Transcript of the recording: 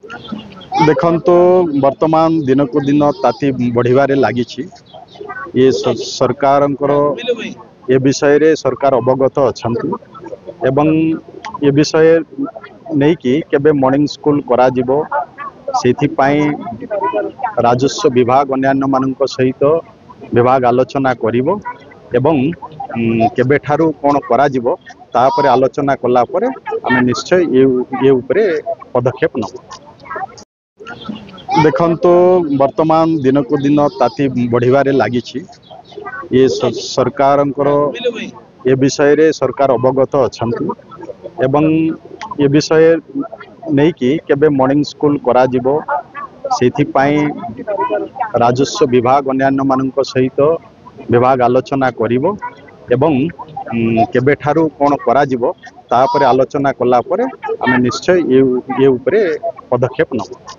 देखंतु वर्तमान दिन को दिन ताती बढ़िबारे लागिछि। ये सरकारंकर ये विषय रे सरकार अवगत अछंती एवं ये विषय नहीं कि केबे मॉर्निंग स्कूल करा जिवो सेथि पाई राजस्व विभाग अन्यान्य मानक सहित विभाग आलोचना करिवो एवं केबे ठारू कोन करा जिवो तापरे आलोचना कला परे आमे निश्चय ये उपरे पदक्षेप नबो। देखंतु वर्तमान दिन को दिन ताती बढ़िबारे लागिछि। ये सरकारंकर ये विषय रे सरकार अवगत अछंती एवं ये विषय नहीं कि केबे मॉर्निंग स्कूल करा जिवो सेथि पाई राजस्व विभाग अन्यान्य मानक सहित विभाग आलोचना करिवो एवं केबे ठारू कोन करा जिवो तापरे आलोचना कला परे आमे निश्चय ये उपरे पदक्षेप नबो।